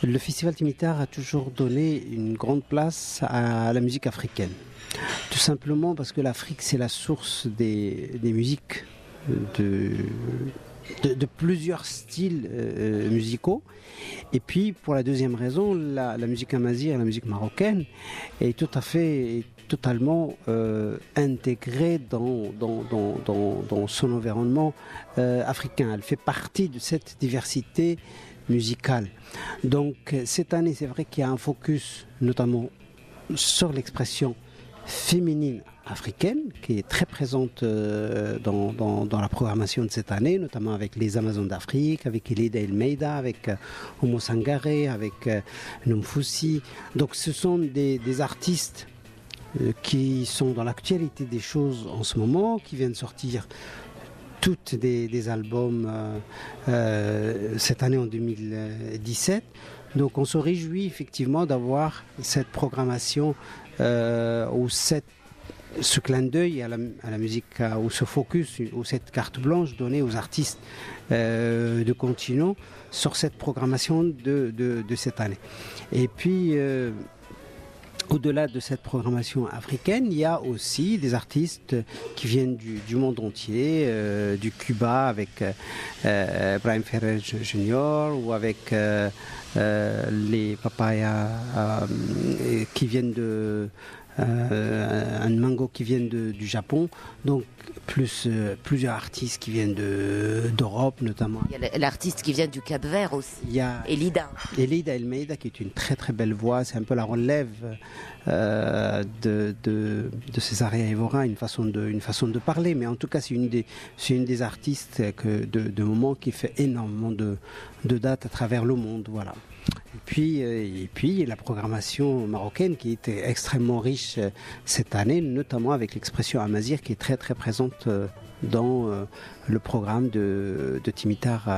Le festival Timitar a toujours donné une grande place à la musique africaine. Tout simplement parce que l'Afrique, c'est la source des musiques de, de plusieurs styles musicaux. Et puis, pour la deuxième raison, la musique amazigh, la musique marocaine, est totalement intégrée dans son environnement africain. Elle fait partie de cette diversité musicale. Donc, cette année, c'est vrai qu'il y a un focus, notamment sur l'expression féminine africaine qui est très présente dans la programmation de cette année, notamment avec les Amazones d'Afrique, avec Elida Elmeida, avec Oumou Sangaré, avec Numfusi. Donc ce sont des artistes qui sont dans l'actualité des choses en ce moment, qui viennent sortir toutes des albums cette année en 2017. Donc on se réjouit effectivement d'avoir cette programmation ou ce clin d'œil à la musique, ou ce focus, ou cette carte blanche donnée aux artistes de continent sur cette programmation de cette année. Et puis, au-delà de cette programmation africaine, il y a aussi des artistes qui viennent du monde entier, du Cuba avec Brahim Ferrer Jr. ou avec les Papaya qui viennent de un mango qui viennent du Japon, donc plus plusieurs artistes qui viennent d'Europe notamment. Il y a l'artiste qui vient du Cap-Vert aussi, il y a Elida Elmeida qui est une très très belle voix, c'est un peu la relève de César Évora, une façon de parler, mais en tout cas c'est une des artistes de moment qui fait énormément de dates à travers le monde, voilà. Et puis la programmation marocaine qui était extrêmement riche cette année, notamment avec l'expression amazigh qui est très très présente dans le programme de Timitar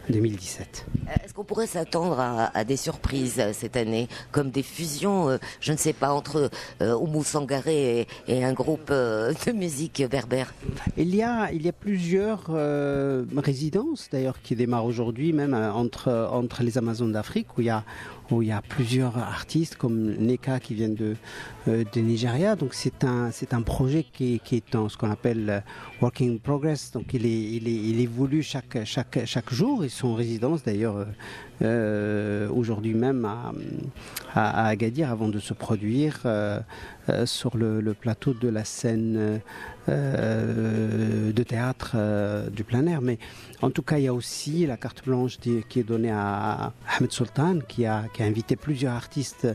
2017. Est-ce qu'on pourrait s'attendre à des surprises cette année, comme des fusions, je ne sais pas, entre Oumou Sangaré et un groupe de musique berbère? Il y a plusieurs résidences d'ailleurs qui démarrent aujourd'hui, même entre les Amazones d'Afrique, où il y a plusieurs artistes comme Neka qui viennent de Nigeria. Donc c'est un projet qui est en ce qu'on appelle Working in Progress. Donc il évolue chaque jour. Ils sont en résidence d'ailleurs aujourd'hui même à Agadir avant de se produire sur le plateau de la scène de théâtre du plein air. Mais en tout cas, il y a aussi la carte blanche qui est donnée à Ahmed Sultan, qui a invité plusieurs artistes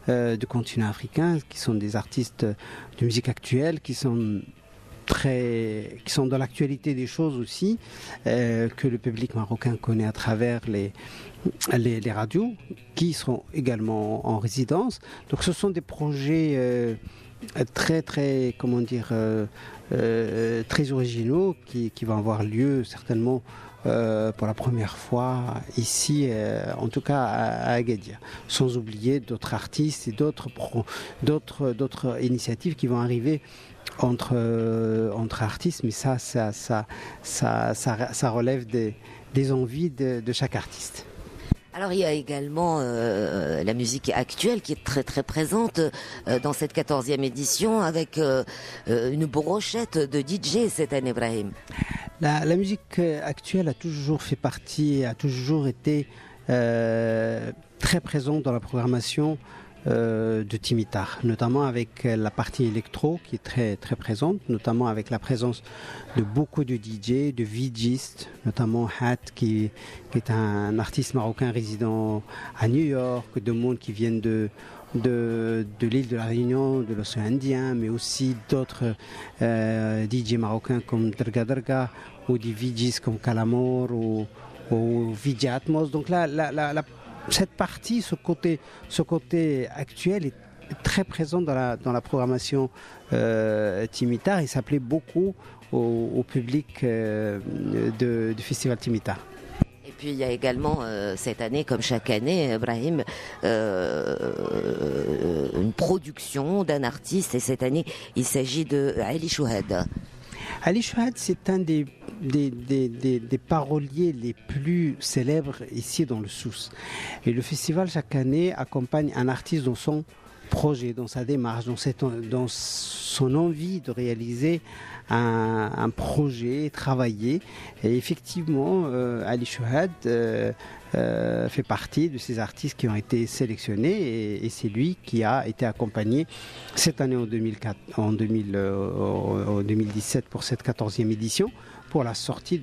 du continent africain, qui sont des artistes de musique actuelle, qui sont dans l'actualité des choses aussi, que le public marocain connaît à travers les radios, qui seront également en résidence. Donc ce sont des projets très très très originaux qui vont avoir lieu certainement pour la première fois ici, en tout cas à Agadir, sans oublier d'autres artistes et d'autres initiatives qui vont arriver entre artistes, mais ça relève des envies de chaque artiste. Alors il y a également la musique actuelle qui est très très présente dans cette 14e édition avec une brochette de DJ cette année, Brahim. La musique actuelle a toujours été très présente dans la programmation de Timitar, notamment avec la partie électro qui est très très présente, notamment avec la présence de beaucoup de DJ, de VJistes, notamment Hat qui est un artiste marocain résident à New York, de monde qui viennent de l'île de la Réunion, de l'océan Indien, mais aussi d'autres DJ marocains comme Derga Derga ou des VJs comme Calamor ou VJ Atmos. Donc là, cette partie, ce côté actuel est très présent dans la programmation Timitar et ça plaît beaucoup au public du festival Timitar. Et puis il y a également cette année, comme chaque année, Brahim, une production d'un artiste, et cette année il s'agit de Ali Chouhed. Ali Chouhad, c'est un des paroliers les plus célèbres ici dans le Souss. Et le festival, chaque année, accompagne un artiste dans son projet, dans sa démarche, dans son envie de réaliser un projet, travailler. Et effectivement, Ali Chouhad fait partie de ces artistes qui ont été sélectionnés et c'est lui qui a été accompagné cette année en 2017 pour cette 14e édition pour la sortie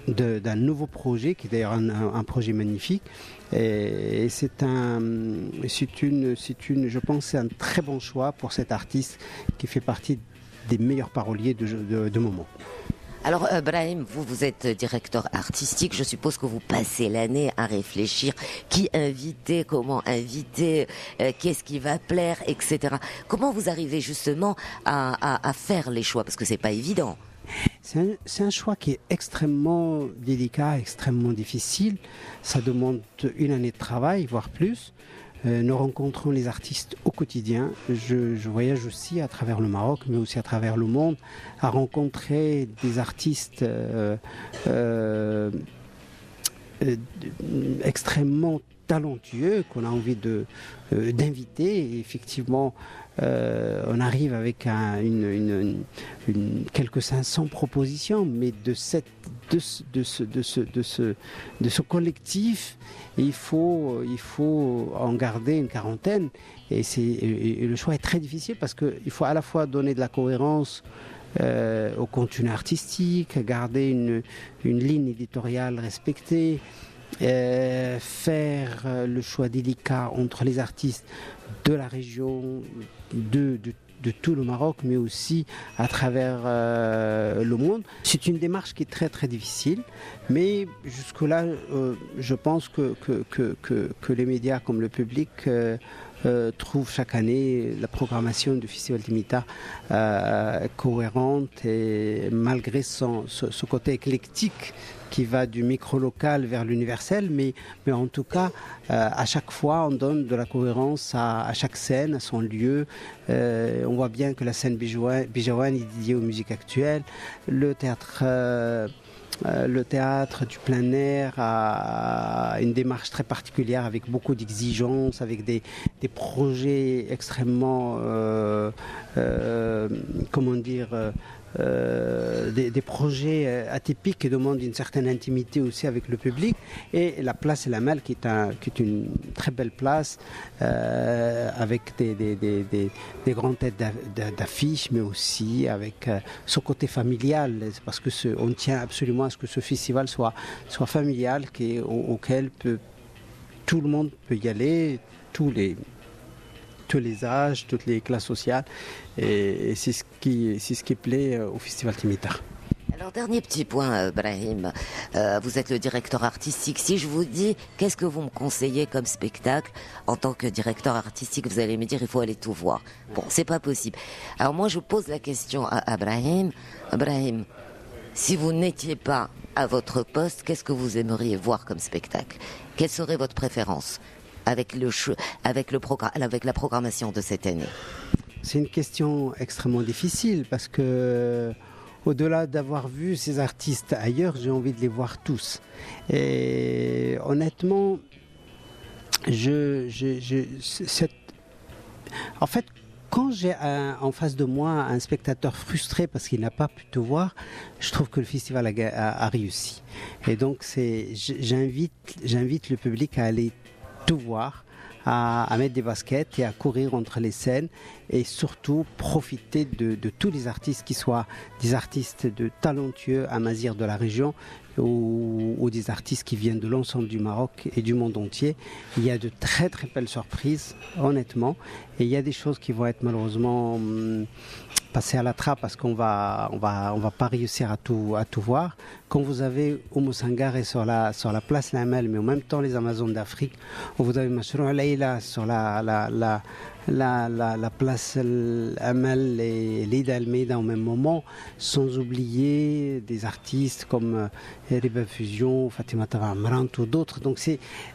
d'un nouveau projet qui est d'ailleurs un projet magnifique et je pense c'est un très bon choix pour cet artiste qui fait partie des meilleurs paroliers de moment. Alors Brahim, vous êtes directeur artistique, je suppose que vous passez l'année à réfléchir qui inviter, comment inviter, qu'est-ce qui va plaire, etc. Comment vous arrivez justement à faire les choix, parce que c'est pas évident. C'est un choix qui est extrêmement délicat, extrêmement difficile. Ça demande une année de travail, voire plus. Nous rencontrons les artistes au quotidien. Je voyage aussi à travers le Maroc, mais aussi à travers le monde, à rencontrer des artistes extrêmement talentueux qu'on a envie d'inviter. Et effectivement, on arrive avec quelques 500 propositions, mais de ce collectif, il faut en garder une quarantaine. Et le choix est très difficile parce qu'il faut à la fois donner de la cohérence au contenu artistique, garder une ligne éditoriale respectée, faire le choix délicat entre les artistes de la région, de tout le Maroc, mais aussi à travers le monde. C'est une démarche qui est très très difficile, mais jusque-là, je pense que les médias comme le public trouvent chaque année la programmation du Festival Timita cohérente et malgré ce côté éclectique qui va du micro-local vers l'universel, mais en tout cas, à chaque fois, on donne de la cohérence à chaque scène, à son lieu. On voit bien que la scène Bijawan est dédiée aux musiques actuelles. Le théâtre du plein air a une démarche très particulière avec beaucoup d'exigences, avec des projets extrêmement, des projets atypiques qui demandent une certaine intimité aussi avec le public, et la place El Amal qui est une très belle place avec des grandes têtes d'affiches, mais aussi avec ce côté familial, parce que on tient absolument à ce que ce festival soit familial, auquel tout le monde peut y aller, tous les âges, toutes les classes sociales, et c'est ce qui plaît au Festival Timita. Alors, dernier petit point, Brahim, vous êtes le directeur artistique. Si je vous dis, qu'est-ce que vous me conseillez comme spectacle en tant que directeur artistique, vous allez me dire, il faut aller tout voir. Bon, c'est pas possible. Alors moi, je pose la question à Brahim. Brahim, si vous n'étiez pas à votre poste, qu'est-ce que vous aimeriez voir comme spectacle? Quelle serait votre préférence avec la programmation de cette année? C'est une question extrêmement difficile parce que au-delà d'avoir vu ces artistes ailleurs, j'ai envie de les voir tous. Et honnêtement, en fait, quand j'ai en face de moi un spectateur frustré parce qu'il n'a pas pu te voir, je trouve que le festival a réussi. Et donc j'invite le public à aller tout voir, à mettre des baskets et à courir entre les scènes, et surtout profiter de tous les artistes, qui soient des artistes talentueux à Mazir de la région ou des artistes qui viennent de l'ensemble du Maroc et du monde entier. Il y a de très très belles surprises, honnêtement, et il y a des choses qui vont être malheureusement passer à la trappe parce qu'on va pas réussir à tout voir. Quand vous avez Oumou Sangaré sur la place Lamel, mais en même temps les Amazones d'Afrique, où vous avez Mashrou Laïla sur la place Amel et Lida Almeida au même moment, sans oublier des artistes comme Riba Fusion, Fatima Amrant ou d'autres. Donc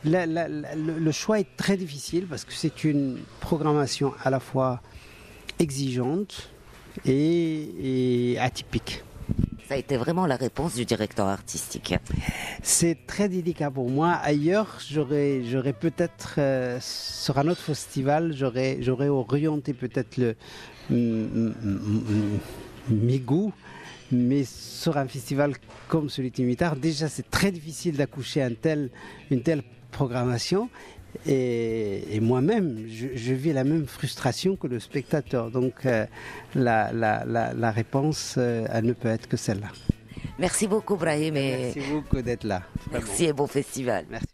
le choix est très difficile parce que c'est une programmation à la fois exigeante et atypique. Ça a été vraiment la réponse du directeur artistique. C'est très délicat pour moi. Ailleurs, j'aurais peut-être, sur un autre festival, j'aurais orienté peut-être mes goûts. Mais sur un festival comme celui de Timitar, déjà c'est très difficile d'accoucher une telle programmation. Et moi-même, je vis la même frustration que le spectateur. Donc la réponse, elle ne peut être que celle-là. Merci beaucoup, Brahim. Merci beaucoup d'être là. Merci et bon festival. Merci.